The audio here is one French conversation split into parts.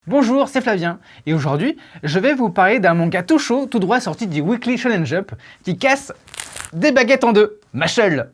Bonjour, c'est Flavien, et aujourd'hui, je vais vous parler d'un manga tout chaud, tout droit sorti du Weekly Shonen Jump, qui casse des baguettes en deux, Mashle.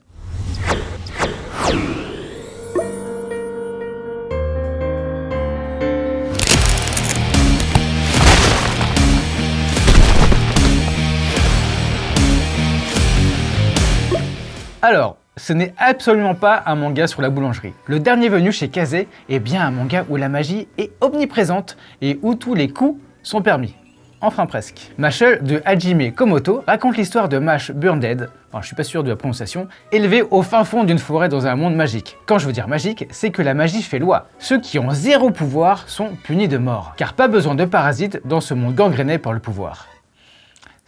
Alors, ce n'est absolument pas un manga sur la boulangerie. Le dernier venu chez Kazé est bien un manga où la magie est omniprésente et où tous les coups sont permis. Enfin presque. Mashle de Hajime Komoto raconte l'histoire de Mash Burndead, enfin je suis pas sûr de la prononciation, élevé au fin fond d'une forêt dans un monde magique. Quand je veux dire magique, c'est que la magie fait loi. Ceux qui ont zéro pouvoir sont punis de mort, car pas besoin de parasites dans ce monde gangréné par le pouvoir.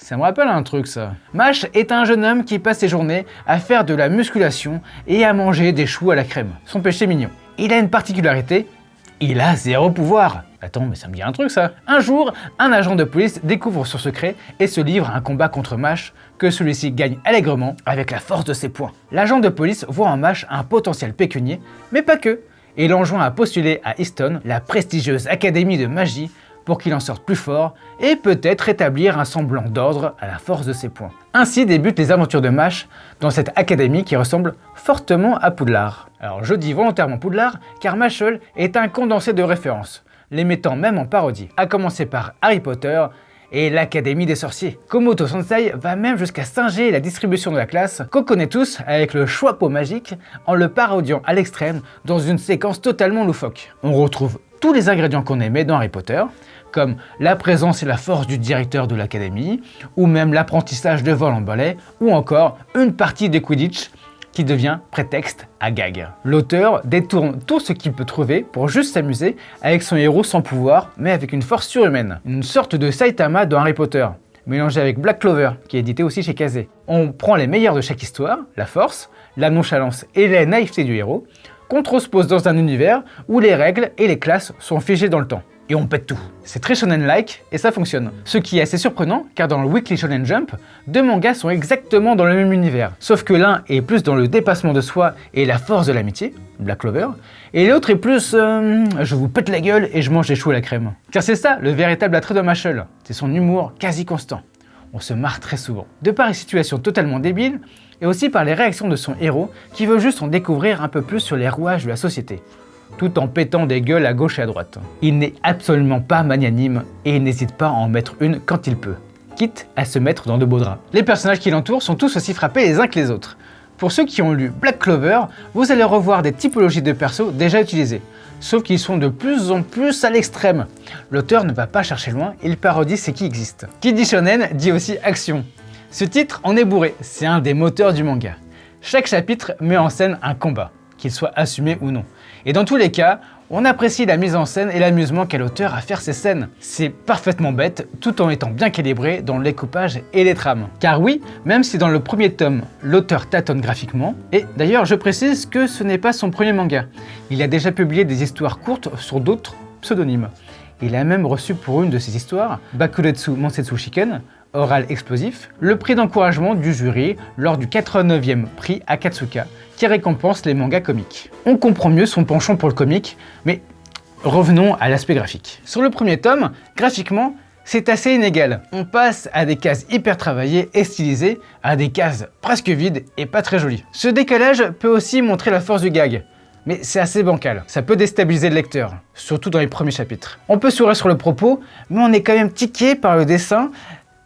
Ça me rappelle un truc ça. Mash est un jeune homme qui passe ses journées à faire de la musculation et à manger des choux à la crème. Son péché mignon. Il a une particularité, il a zéro pouvoir. Attends, mais ça me dit un truc ça. Un jour, un agent de police découvre son secret et se livre à un combat contre Mash que celui-ci gagne allègrement avec la force de ses poings. L'agent de police voit en Mash un potentiel pécunier, mais pas que, et l'enjoint à postuler à Easton, la prestigieuse académie de magie, pour qu'il en sorte plus fort et peut-être rétablir un semblant d'ordre à la force de ses poings. Ainsi débutent les aventures de Mash dans cette académie qui ressemble fortement à Poudlard. Alors je dis volontairement Poudlard car Mashle est un condensé de références, les mettant même en parodie, à commencer par Harry Potter et l'Académie des sorciers. Komoto Sensei va même jusqu'à singer la distribution de la classe qu'on connaît tous avec le choix-peau magique en le parodiant à l'extrême dans une séquence totalement loufoque. On retrouve tous les ingrédients qu'on aimait dans Harry Potter, comme la présence et la force du directeur de l'académie, ou même l'apprentissage de vol en balai, ou encore une partie de Quidditch qui devient prétexte à gag. L'auteur détourne tout ce qu'il peut trouver pour juste s'amuser avec son héros sans pouvoir, mais avec une force surhumaine. Une sorte de Saitama dans Harry Potter, mélangé avec Black Clover, qui est édité aussi chez Kazé. On prend les meilleurs de chaque histoire, la force, la nonchalance et la naïveté du héros, qu'on transpose dans un univers où les règles et les classes sont figées dans le temps. Et on pète tout. C'est très shonen-like et ça fonctionne. Ce qui est assez surprenant car dans le Weekly Shonen Jump, deux mangas sont exactement dans le même univers. Sauf que l'un est plus dans le dépassement de soi et la force de l'amitié, Black Clover, et l'autre est plus je vous pète la gueule et je mange des choux à la crème. Car c'est ça le véritable attrait de Mashle, c'est son humour quasi constant. On se marre très souvent. De par les situations totalement débiles, et aussi par les réactions de son héros qui veut juste en découvrir un peu plus sur les rouages de la société, tout en pétant des gueules à gauche et à droite. Il n'est absolument pas magnanime et il n'hésite pas à en mettre une quand il peut, quitte à se mettre dans de beaux draps. Les personnages qui l'entourent sont tous aussi frappés les uns que les autres. Pour ceux qui ont lu Black Clover, vous allez revoir des typologies de persos déjà utilisées, sauf qu'ils sont de plus en plus à l'extrême. L'auteur ne va pas chercher loin, il parodie ce qui existe. Qui dit shonen dit aussi action. Ce titre en est bourré, c'est un des moteurs du manga. Chaque chapitre met en scène un combat, qu'il soit assumé ou non. Et dans tous les cas, on apprécie la mise en scène et l'amusement qu'a l'auteur à faire ces scènes. C'est parfaitement bête, tout en étant bien calibré dans le découpage et les trames. Car oui, même si dans le premier tome, l'auteur tâtonne graphiquement, et d'ailleurs je précise que ce n'est pas son premier manga. Il a déjà publié des histoires courtes sur d'autres pseudonymes. Il a même reçu pour une de ses histoires, Bakuretsu Mansetsu Shiken, oral explosif, le prix d'encouragement du jury lors du 89e prix Akatsuka, qui récompense les mangas comiques. On comprend mieux son penchant pour le comique, mais revenons à l'aspect graphique. Sur le premier tome, graphiquement, c'est assez inégal. On passe à des cases hyper travaillées et stylisées, à des cases presque vides et pas très jolies. Ce décalage peut aussi montrer la force du gag, mais c'est assez bancal. Ça peut déstabiliser le lecteur, surtout dans les premiers chapitres. On peut sourire sur le propos, mais on est quand même tiqué par le dessin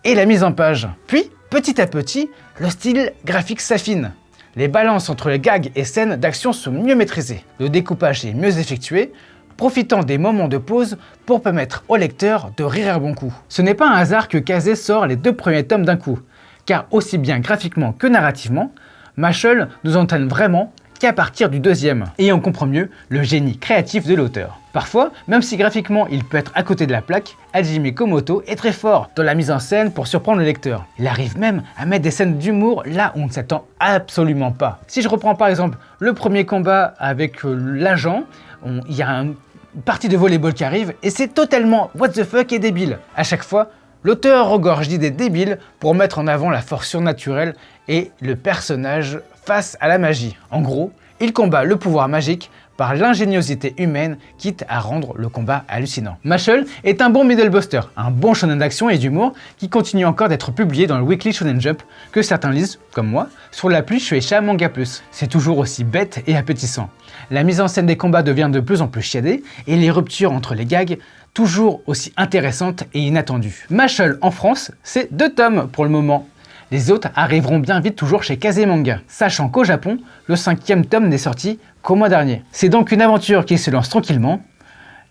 et la mise en page. Puis, petit à petit, le style graphique s'affine. Les balances entre les gags et scènes d'action sont mieux maîtrisées. Le découpage est mieux effectué, profitant des moments de pause pour permettre au lecteur de rire à bon coup. Ce n'est pas un hasard que Kazé sort les deux premiers tomes d'un coup, car aussi bien graphiquement que narrativement, Mashle nous entraîne vraiment qu'à partir du deuxième, et on comprend mieux le génie créatif de l'auteur. Parfois, même si graphiquement il peut être à côté de la plaque, Hajime Komoto est très fort dans la mise en scène pour surprendre le lecteur. Il arrive même à mettre des scènes d'humour là où on ne s'attend absolument pas. Si je reprends par exemple le premier combat avec l'agent, il y a une partie de volleyball qui arrive et c'est totalement what the fuck et débile. À chaque fois, l'auteur regorge d'idées débiles pour mettre en avant la force surnaturelle et le personnage face à la magie. En gros, il combat le pouvoir magique par l'ingéniosité humaine, quitte à rendre le combat hallucinant. Mashle est un bon middle buster, un bon shonen d'action et d'humour qui continue encore d'être publié dans le Weekly Shonen Jump que certains lisent, comme moi, sur l'appli Shueisha Manga Plus. C'est toujours aussi bête et appétissant. La mise en scène des combats devient de plus en plus chiadée et les ruptures entre les gags toujours aussi intéressantes et inattendues. Mashle en France, c'est 2 tomes pour le moment. Les autres arriveront bien vite toujours chez Kazé Manga, sachant qu'au Japon, le 5e tome n'est sorti qu'au mois dernier. C'est donc une aventure qui se lance tranquillement,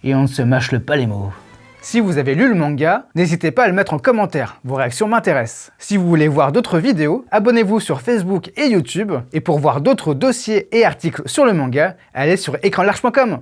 et on ne se mâche pas les mots. Si vous avez lu le manga, n'hésitez pas à le mettre en commentaire, vos réactions m'intéressent. Si vous voulez voir d'autres vidéos, abonnez-vous sur Facebook et YouTube, et pour voir d'autres dossiers et articles sur le manga, allez sur écranlarge.com.